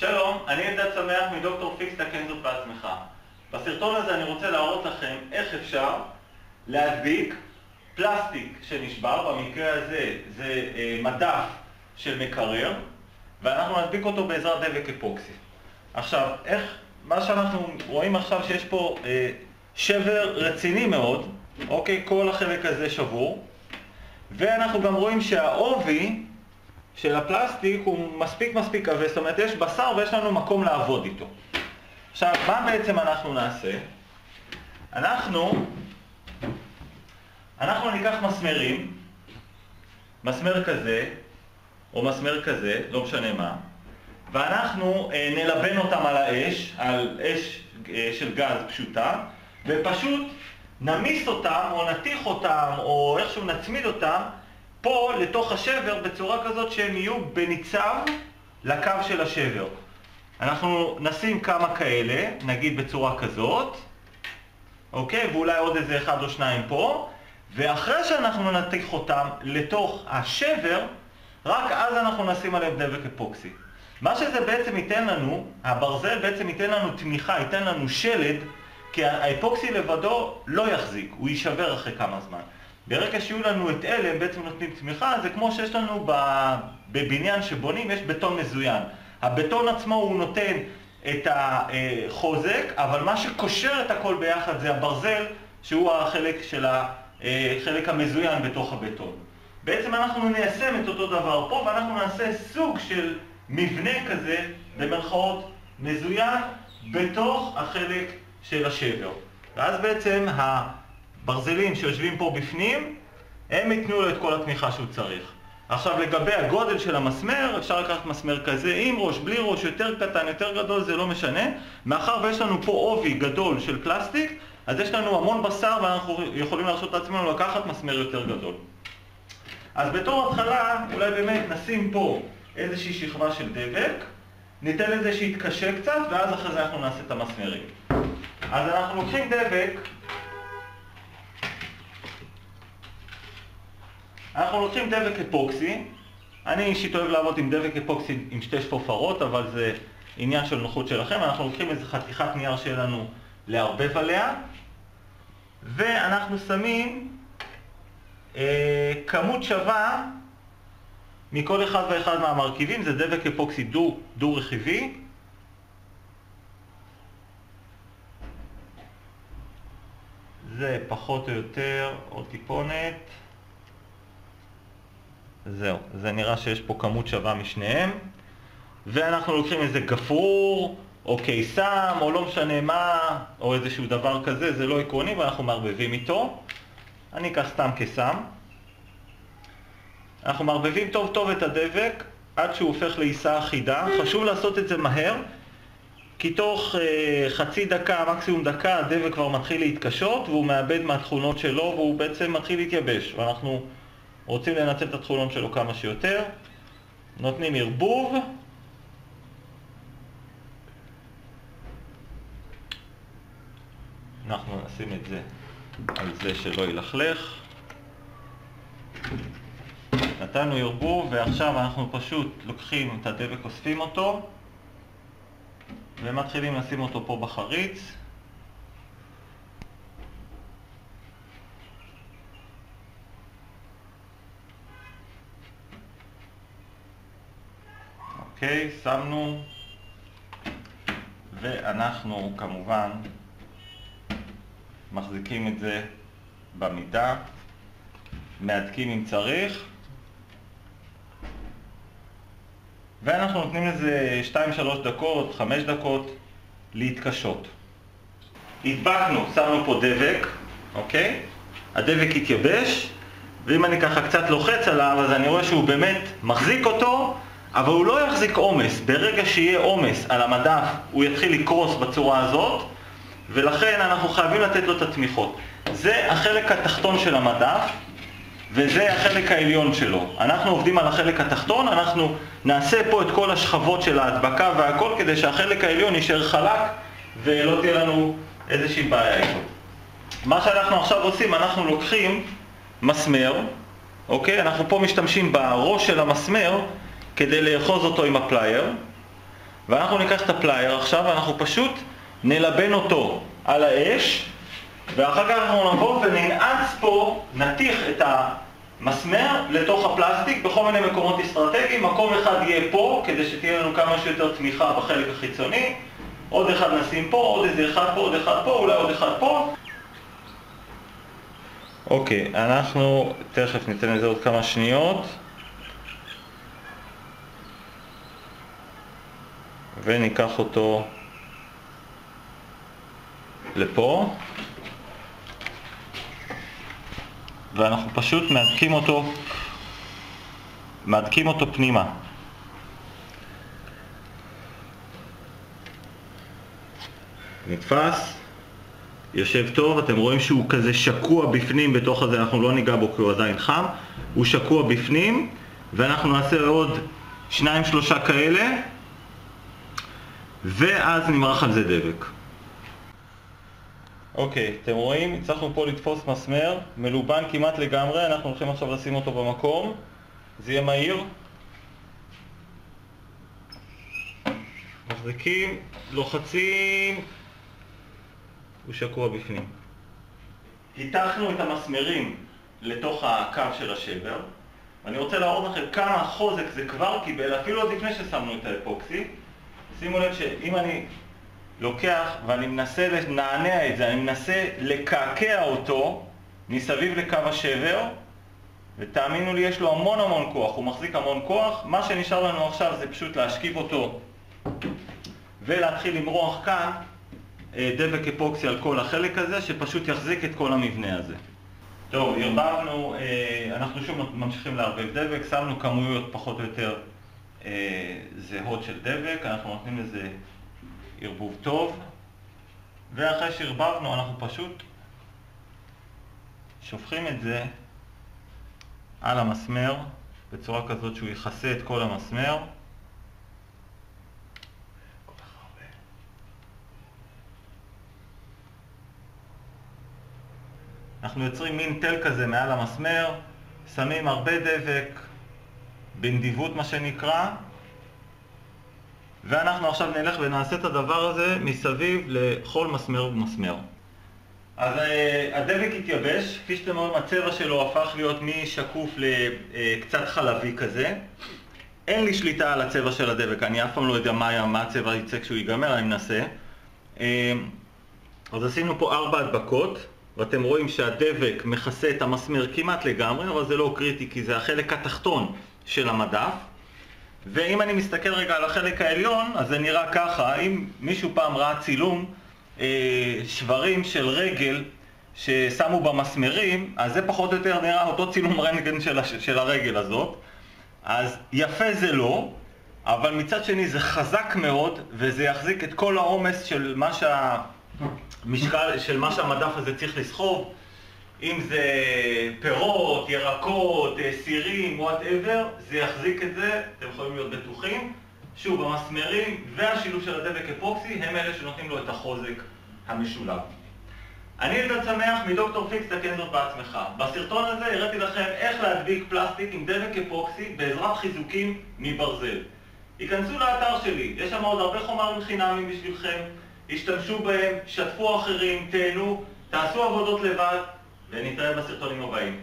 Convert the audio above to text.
שלום, אני אלדד שמח מדוקטור פיקס תקן זאת בעצמך. בסרטון הזה אני רוצה להראות לכם איך אפשר להדביק פלסטיק שנשבר, במקרה הזה זה מדף של מקרר, ואנחנו נדביק אותו בעזרת דבק אפוקסי. עכשיו, מה שאנחנו רואים עכשיו שיש פה שבר רציני מאוד, אוקיי, כל החלק הזה שבור, ואנחנו גם רואים שהעובי של הפלסטיק הוא מספיק כבד, זאת אומרת יש בשר ויש לנו מקום לעבוד איתו. עכשיו, מה בעצם אנחנו נעשה? אנחנו ניקח מסמרים, מסמר כזה או מסמר כזה, לא משנה מה, ואנחנו נלבן אותם על האש, על אש של גז פשוטה, ופשוט נמיס אותם או נתיך אותם או איכשהו נצמיד אותם פה לתוך השבר בצורה כזאת שהם יהיו בניצב לקו של השבר. אנחנו נשים כמה כאלה, נגיד בצורה כזאת, אוקיי? ואולי עוד איזה אחד או שניים פה, ואחרי שאנחנו נתיך אותם לתוך השבר, רק אז אנחנו נשים עליהם דבק אפוקסי. מה שזה בעצם ייתן לנו, הברזל בעצם ייתן לנו תמיכה, ייתן לנו שלד, כי האפוקסי לבדו לא יחזיק, הוא יישבר אחרי כמה זמן. ברגע שיהיו לנו את אלה, הם בעצם נותנים תמיכה, זה כמו שיש לנו בבניין שבונים, יש בטון מזוין. הבטון עצמו הוא נותן את החוזק, אבל מה שקושר את הכל ביחד זה הברזל, שהוא החלק המזוין בתוך הבטון. בעצם אנחנו ניישם את אותו דבר פה, ואנחנו נעשה סוג של מבנה כזה, במרכאות מזוין, בתוך החלק של השבר. ואז בעצם ברזלים שיושבים פה בפנים, הם ייתנו לו את כל התמיכה שהוא צריך. עכשיו לגבי הגודל של המסמר, אפשר לקחת מסמר כזה עם ראש, בלי ראש, יותר קטן, יותר גדול, זה לא משנה. מאחר ויש לנו פה עובי גדול של פלסטיק, אז יש לנו המון בשר ואנחנו יכולים להרשות את עצמנו לקחת מסמר יותר גדול. אז בתור התחלה, אולי באמת נשים פה איזושהי שכבה של דבק, ניתן לזה שיתקשה קצת, ואז אחרי זה אנחנו נעשה את המסמרים. אז אנחנו לוקחים דבק, אנחנו לוקחים דבק אפוקסי. אני אישית אוהב לעבוד עם דבק אפוקסי עם שתי שפופרות, אבל זה עניין של נוחות שלכם. אנחנו לוקחים איזו חתיכת נייר שלנו לערבב עליה, ואנחנו שמים כמות שווה מכל אחד ואחד מהמרכיבים. זה דבק אפוקסי דו רכיבי. זה פחות או יותר עוד טיפונת. זהו, זה נראה שיש פה כמות שווה משניהם, ואנחנו לוקחים איזה גפרור או קיסם או לא משנה מה, או איזשהו דבר כזה, זה לא עקרוני, ואנחנו מערבבים איתו. אני אקח סתם קיסם. אנחנו מערבבים טוב טוב את הדבק עד שהוא הופך לעיסה אחידה. חשוב לעשות את זה מהר, כי תוך חצי דקה, מקסימום דקה, הדבק כבר מתחיל להתקשות והוא מאבד מהתכונות שלו והוא בעצם מתחיל להתייבש, ואנחנו רוצים לנצל את התכונות שלו כמה שיותר. נותנים ערבוב. אנחנו נשים את זה על זה שלא ילכלך. נתנו ערבוב, ועכשיו אנחנו פשוט לוקחים את הדבק, אוספים אותו, ומתחילים לשים אותו פה בחריץ. אוקיי, שמנו, ואנחנו כמובן מחזיקים את זה במידה, מהדקים אם צריך, ואנחנו נותנים לזה 2-3 דקות, 5 דקות להתקשות. הדבקנו, שמנו פה דבק, אוקיי? הדבק התייבש, ואם אני ככה קצת לוחץ עליו, אז אני רואה שהוא באמת מחזיק אותו, אבל הוא לא יחזיק עומס. ברגע שיהיה עומס על המדף, הוא יתחיל לקרוס בצורה הזאת, ולכן אנחנו חייבים לתת לו את התמיכות. זה החלק התחתון של המדף, וזה החלק העליון שלו. אנחנו עובדים על החלק התחתון, אנחנו נעשה פה את כל השכבות של ההדבקה והכל, כדי שהחלק העליון יישאר חלק, ולא תהיה לנו איזושהי בעיה איתו. מה שאנחנו עכשיו עושים, אנחנו לוקחים מסמר, אוקיי? אנחנו פה משתמשים בראש של המסמר, כדי לאחוז אותו עם הפלייר, ואנחנו ניקח את הפלייר עכשיו ואנחנו פשוט נלבן אותו על האש, ואחר כך אנחנו נבוא וננעץ פה, נתיך את המסמר לתוך הפלסטיק בכל מיני מקומות אסטרטגיים. מקום אחד יהיה פה כדי שתהיה לנו כמה שיותר תמיכה בחלק החיצוני, עוד אחד נשים פה, עוד איזה אחד פה, עוד אחד פה, אולי עוד אחד פה. אוקיי, אנחנו תכף ניתן לזה עוד כמה שניות וניקח אותו לפה ואנחנו פשוט מהדקים אותו פנימה. נתפס, יושב טוב, אתם רואים שהוא כזה שקוע בפנים בתוך הזה, אנחנו לא ניגע בו כי הוא עדיין חם, הוא שקוע בפנים, ואנחנו נעשה עוד 2-3 כאלה, ואז נמרח על זה דבק. אוקיי, אתם רואים, הצלחנו פה לתפוס מסמר, מלובן כמעט לגמרי, אנחנו הולכים עכשיו לשים אותו במקום, זה יהיה מהיר. מחזיקים, לוחצים, הוא שקוע בפנים. היתכנו את המסמרים לתוך הקו של השבר, ואני רוצה להראות לכם כמה חוזק זה כבר קיבל, אפילו עוד לפני ששמנו את האפוקסי. שימו לב שאם אני לוקח ואני מנסה לנענע את זה, אני מנסה לקעקע אותו מסביב לקו השבר, ותאמינו לי, יש לו המון כוח, הוא מחזיק המון כוח. מה שנשאר לנו עכשיו זה פשוט להשכיב אותו ולהתחיל למרוח כאן דבק אפוקסי על כל החלק הזה, שפשוט יחזיק את כל המבנה הזה. טוב, הרבבנו, אנחנו שוב ממשיכים לערבב דבק, שמנו כמויות פחות או יותר זהות של דבק, אנחנו נותנים לזה ערבוב טוב, ואחרי שהרבבנו אנחנו פשוט שופכים את זה על המסמר בצורה כזאת שהוא יכסה את כל המסמר. אנחנו יוצרים מין תל כזה מעל המסמר, שמים הרבה דבק, בנדיבות מה שנקרא, ואנחנו עכשיו נלך ונעשה את הדבר הזה מסביב לכל מסמר ומסמר. אז הדבק התייבש, כפי שאתם רואים הצבע שלו הפך להיות משקוף לקצת חלבי כזה. אין לי שליטה על הצבע של הדבק, אני אף פעם לא יודע מה הצבע יצא כשהוא ייגמר, אני מנסה. אז עשינו פה 4 הדבקות, ואתם רואים שהדבק מכסה את המסמר כמעט לגמרי, אבל זה לא קריטי כי זה החלק התחתון של המדף. ואם אני מסתכל רגע על החלק העליון, אז זה נראה ככה. אם מישהו פעם ראה צילום שברים של רגל ששמו במסמרים, אז זה פחות או יותר נראה אותו צילום רנטגן של הרגל הזאת. אז יפה זה לא, אבל מצד שני זה חזק מאוד, וזה יחזיק את כל העומס של מה שהמדף הזה צריך לסחוב. אם זה פירות, ירקות, סירים, whatever, זה יחזיק את זה, אתם יכולים להיות בטוחים. שוב, המסמרים והשילוב של הדבק אפוקסי הם אלה שנותנים לו את החוזק המשולב. אני אלדד שמח מדוקטור פיקס, תקן זאת בעצמך. בסרטון הזה הראיתי לכם איך להדביק פלסטיק עם דבק אפוקסי בעזרת חיזוקים מברזל. היכנסו לאתר שלי, יש שם עוד הרבה חומרים חינמיים בשבילכם, השתמשו בהם, שתפו אחרים, תהנו, תעשו עבודות לבד, ונתראה בסרטונים הבאים.